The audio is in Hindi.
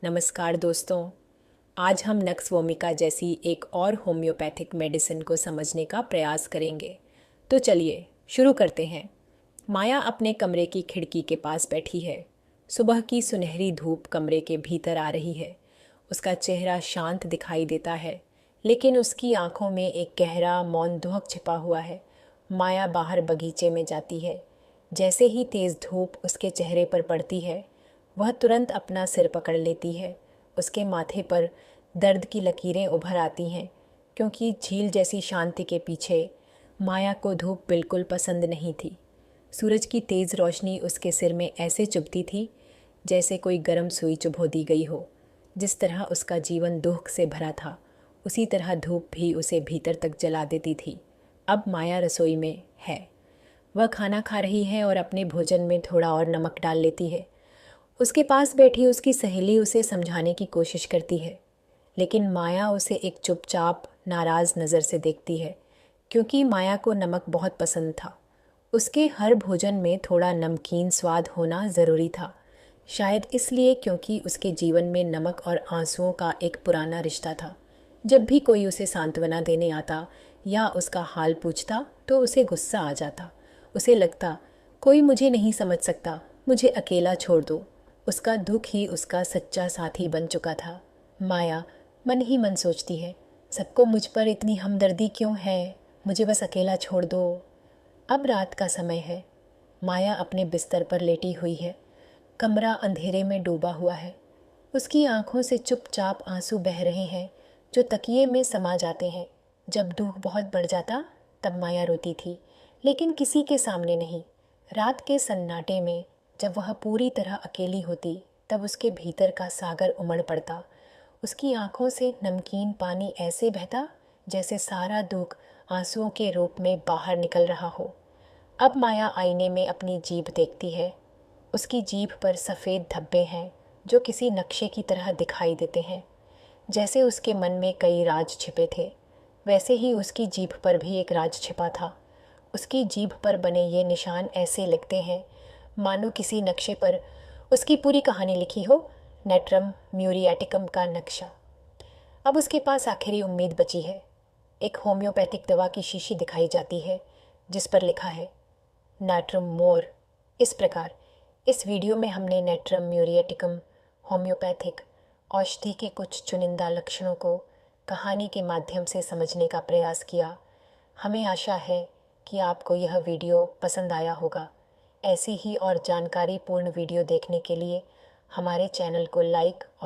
नमस्कार दोस्तों। आज हम नक्स वोमिका जैसी एक और होम्योपैथिक मेडिसिन को समझने का प्रयास करेंगे। तो चलिए शुरू करते हैं। माया अपने कमरे की खिड़की के पास बैठी है। सुबह की सुनहरी धूप कमरे के भीतर आ रही है। उसका चेहरा शांत दिखाई देता है, लेकिन उसकी आंखों में एक गहरा मौन दुख छिपा हुआ है। माया बाहर बगीचे में जाती है। जैसे ही तेज़ धूप उसके चेहरे पर पड़ती है, वह तुरंत अपना सिर पकड़ लेती है। उसके माथे पर दर्द की लकीरें उभर आती हैं, क्योंकि झील जैसी शांति के पीछे माया को धूप बिल्कुल पसंद नहीं थी। सूरज की तेज़ रोशनी उसके सिर में ऐसे चुभती थी जैसे कोई गर्म सुई चुभो दी गई हो। जिस तरह उसका जीवन दुख से भरा था, उसी तरह धूप भी उसे भीतर तक जला देती थी। अब माया रसोई में है। वह खाना खा रही है और अपने भोजन में थोड़ा और नमक डाल लेती है। उसके पास बैठी उसकी सहेली उसे समझाने की कोशिश करती है, लेकिन माया उसे एक चुपचाप नाराज़ नज़र से देखती है, क्योंकि माया को नमक बहुत पसंद था। उसके हर भोजन में थोड़ा नमकीन स्वाद होना ज़रूरी था। शायद इसलिए क्योंकि उसके जीवन में नमक और आंसुओं का एक पुराना रिश्ता था। जब भी कोई उसे सांत्वना देने आता या उसका हाल पूछता तो उसे गुस्सा आ जाता। उसे लगता, कोई मुझे नहीं समझ सकता, मुझे अकेला छोड़ दो। उसका दुख ही उसका सच्चा साथी बन चुका था। माया मन ही मन सोचती है, सबको मुझ पर इतनी हमदर्दी क्यों है, मुझे बस अकेला छोड़ दो। अब रात का समय है। माया अपने बिस्तर पर लेटी हुई है। कमरा अंधेरे में डूबा हुआ है। उसकी आंखों से चुपचाप आंसू बह रहे हैं, जो तकिए में समा जाते हैं। जब दुख बहुत बढ़ जाता तब माया रोती थी, लेकिन किसी के सामने नहीं। रात के सन्नाटे में जब वह पूरी तरह अकेली होती, तब उसके भीतर का सागर उमड़ पड़ता। उसकी आंखों से नमकीन पानी ऐसे बहता जैसे सारा दुख आंसुओं के रूप में बाहर निकल रहा हो। अब माया आईने में अपनी जीभ देखती है। उसकी जीभ पर सफ़ेद धब्बे हैं, जो किसी नक्शे की तरह दिखाई देते हैं। जैसे उसके मन में कई राज छिपे थे, वैसे ही उसकी जीभ पर भी एक राज छिपा था। उसकी जीभ पर बने ये निशान ऐसे लगते हैं मानो किसी नक्शे पर उसकी पूरी कहानी लिखी हो। नेट्रम म्यूरिएटिकम का नक्शा। अब उसके पास आखिरी उम्मीद बची है। एक होम्योपैथिक दवा की शीशी दिखाई जाती है, जिस पर लिखा है नैट्रम मोर। इस प्रकार इस वीडियो में हमने नेट्रम म्यूरिएटिकम होम्योपैथिक औषधि के कुछ चुनिंदा लक्षणों को कहानी के माध्यम से समझने का प्रयास किया। हमें आशा है कि आपको यह वीडियो पसंद आया होगा। ऐसी ही और जानकारीपूर्ण वीडियो देखने के लिए हमारे चैनल को लाइक और